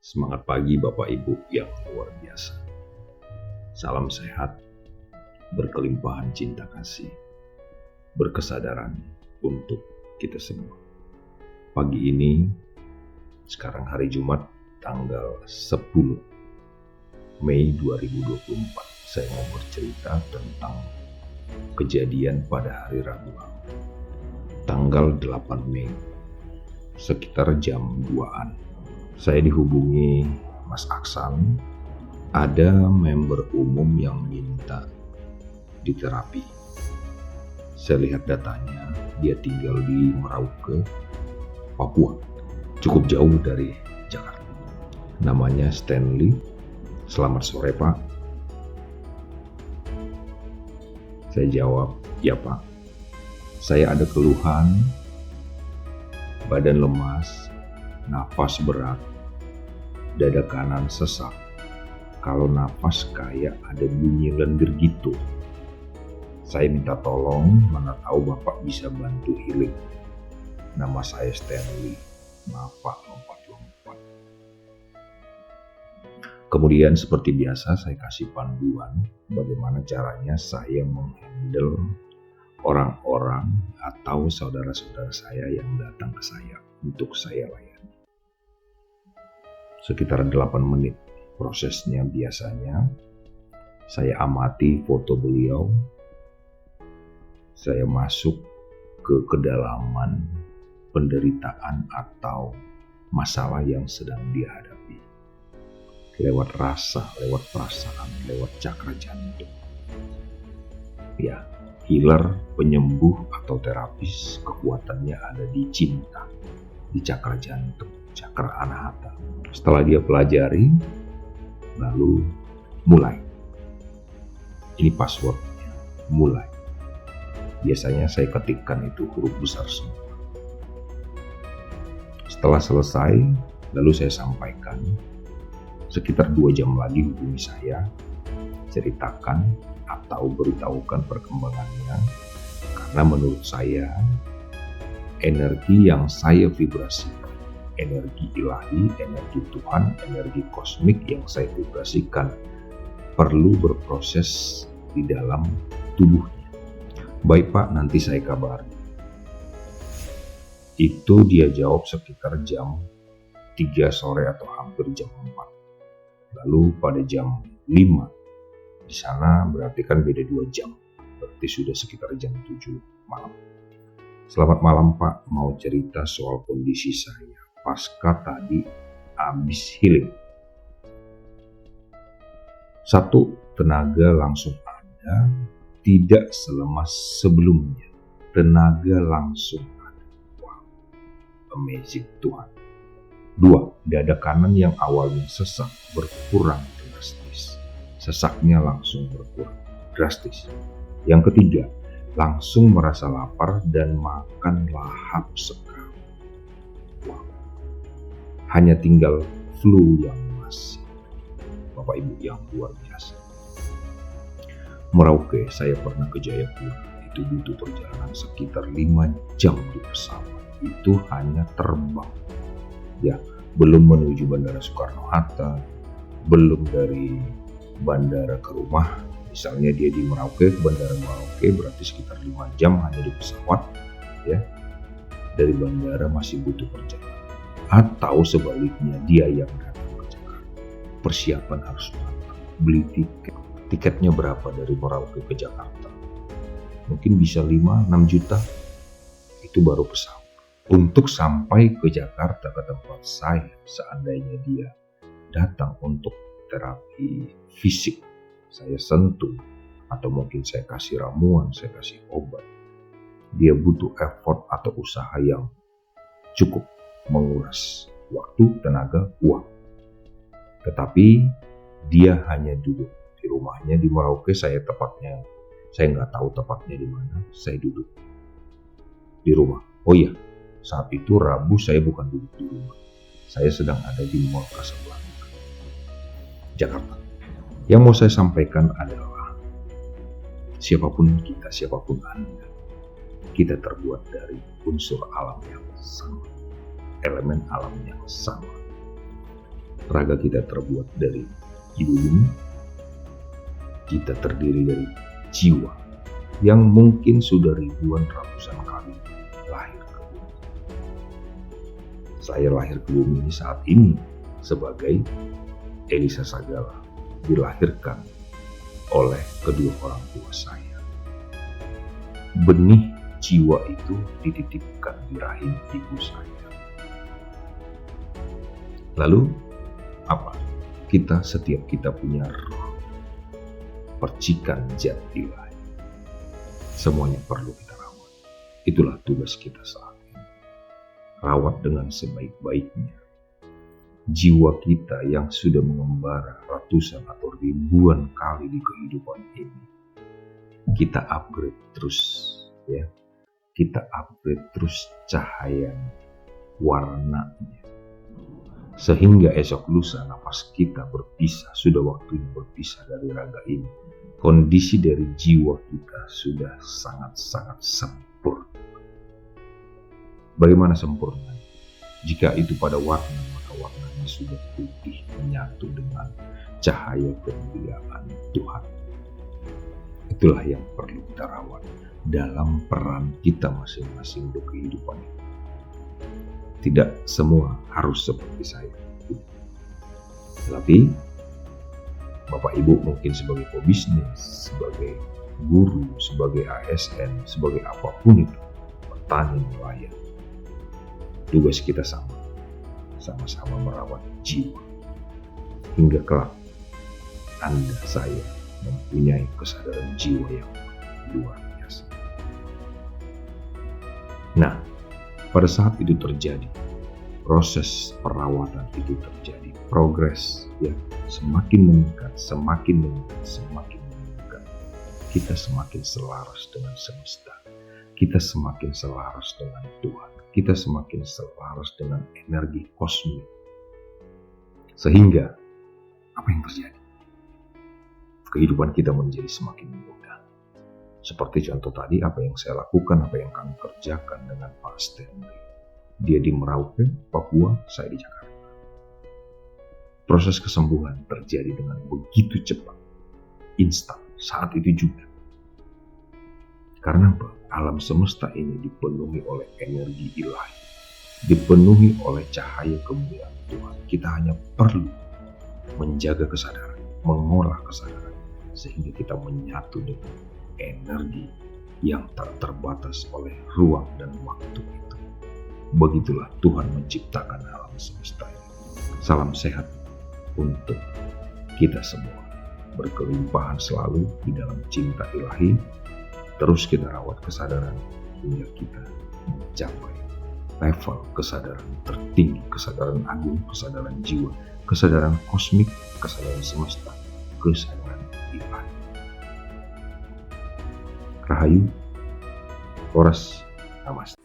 Semangat pagi Bapak Ibu yang luar biasa. Salam sehat, berkelimpahan cinta kasih, berkesadaran untuk kita semua. Pagi ini, sekarang hari Jumat, tanggal 10 Mei 2024. Saya mau bercerita tentang kejadian pada hari Rabu lalu. Tanggal 8 Mei, sekitar jam 2-an. Saya dihubungi Mas Aksan, ada member umum yang minta diterapi. Saya lihat datanya, dia tinggal di Merauke, Papua, cukup jauh dari Jakarta. Namanya Stanley. Selamat sore Pak. Saya jawab, ya Pak. Saya ada keluhan, badan lemas, nafas berat, dada kanan sesak. Kalau nafas kayak ada bunyi lendir gitu. Saya minta tolong, mana tahu Bapak bisa bantu healing. Nama saya Stanley. Maaf Pak, lompat-lompat. Kemudian seperti biasa saya kasih panduan bagaimana caranya saya menghandle orang-orang atau saudara-saudara saya yang datang ke saya untuk saya layani. Sekitar 8 menit prosesnya biasanya. Saya amati foto beliau. Saya masuk ke kedalaman penderitaan atau masalah yang sedang dia hadapi. Lewat rasa, lewat perasaan, lewat cakra jantung. Ya, healer, penyembuh atau terapis kekuatannya ada di cinta, di cakra jantung, cakra anahata. Setelah dia pelajari, lalu mulai. Ini passwordnya, mulai. Biasanya saya ketikkan itu huruf besar semua. Setelah selesai, lalu saya sampaikan. Sekitar 2 jam lagi hubungi saya, ceritakan atau beritahukan perkembangannya. Karena menurut saya, energi yang saya vibrasikan, energi ilahi, energi Tuhan, energi kosmik yang saya vibrasikan perlu berproses di dalam tubuhnya. Baik Pak, nanti saya kabari. Itu dia jawab sekitar jam 3 sore atau hampir jam 4. Lalu pada jam 5, di sana berarti kan beda 2 jam. Berarti sudah sekitar jam 7 malam. Selamat malam Pak, mau cerita soal kondisi saya pasca tadi habis healing. 1, tenaga langsung ada, tidak selemas sebelumnya. Tenaga langsung ada. Wow, amazing Tuhan. 2, dada kanan yang awalnya sesak berkurang drastis. Sesaknya langsung berkurang drastis. Yang ketiga, langsung merasa lapar dan makan lahap sekali. Wow. Hanya tinggal flu yang masih. Bapak Ibu yang luar biasa. Merauke, saya pernah ke Jayapura. Itu butuh perjalanan sekitar 5 jam di pesawat. Itu hanya terbang. Ya, belum menuju Bandara Soekarno-Hatta, belum dari bandara ke rumah. Misalnya dia di Merauke, ke Bandara Merauke berarti sekitar 5 jam hanya di pesawat. Ya, dari bandara masih butuh perjalanan. Atau sebaliknya dia yang datang ke Jakarta. Persiapan harus matang. Beli tiket. Tiketnya berapa dari Merauke ke Jakarta? Mungkin bisa 5-6 juta. Itu baru pesawat. Untuk sampai ke Jakarta, ke tempat saya, seandainya dia datang untuk terapi fisik, saya sentuh, atau mungkin saya kasih ramuan, saya kasih obat, dia butuh effort atau usaha yang cukup menguras waktu, tenaga, uang. Tetapi dia hanya duduk di rumahnya di Merauke. Saya nggak tahu tepatnya di mana. Saya duduk di rumah. Oh iya, saat itu Rabu saya bukan duduk di rumah. Saya sedang ada di Mall Casablanca, Jakarta. Yang mau saya sampaikan adalah siapapun kita, siapapun Anda, kita terbuat dari unsur alam yang sama, elemen alam yang sama. Raga kita terbuat dari ibu bumi. Kita terdiri dari jiwa yang mungkin sudah ribuan ratusan kali lahir ke bumi. Saya lahir ke bumi ini saat ini sebagai Elisa Sagala, dilahirkan oleh kedua orang tua saya. Benih jiwa itu dititipkan di rahim ibu saya. Lalu apa? Setiap kita punya roh, percikan zat ilahi. Semuanya perlu kita rawat. Itulah tugas kita saat ini. Rawat dengan sebaik-baiknya jiwa kita yang sudah mengembara ratusan atau ribuan kali di kehidupan ini. Kita upgrade terus, ya. Kita upgrade terus cahayanya, warnanya. Sehingga esok lusa nafas kita berpisah, sudah waktunya berpisah dari raga ini. Kondisi dari jiwa kita sudah sangat-sangat sempurna. Bagaimana sempurna? Jika itu pada warna, maka warnanya sudah putih, menyatu dengan cahaya kemuliaan Tuhan. Itulah yang perlu kita rawat dalam peran kita masing-masing di kehidupan ini. Tidak semua harus seperti saya. Tetapi Bapak Ibu mungkin sebagai pebisnis, sebagai guru, sebagai ASN, sebagai apapun itu, petani, nelayan, tugas kita sama-sama merawat jiwa. Hingga kelak Anda, saya mempunyai kesadaran jiwa yang luar biasa. Nah, pada saat itu terjadi, proses perawatan itu terjadi, progres ya, semakin meningkat. Kita semakin selaras dengan semesta. Kita semakin selaras dengan Tuhan. Kita semakin selaras dengan energi kosmik. Sehingga apa yang terjadi? Kehidupan kita menjadi semakin mudah. Seperti contoh tadi, apa yang saya lakukan, apa yang kami kerjakan dengan Pak Stanley. Dia di Merauke, Papua, saya di Jakarta. Proses kesembuhan terjadi dengan begitu cepat, instan, saat itu juga. Karena apa? Alam semesta ini dipenuhi oleh energi ilahi, dipenuhi oleh cahaya kemuliaan Tuhan. Kita hanya perlu menjaga kesadaran, mengolah kesadaran, sehingga kita menyatu dengan energi yang tak terbatas oleh ruang dan waktu itu. Begitulah Tuhan menciptakan alam semesta ini. Salam sehat untuk kita semua. Berkelimpahan selalu di dalam cinta ilahi. Terus kita rawat kesadaran hingga kita mencapai level kesadaran tertinggi, kesadaran agung, kesadaran jiwa, kesadaran kosmik, kesadaran semesta, kesadaran ilahi. Rahayu, Horas, Namaste.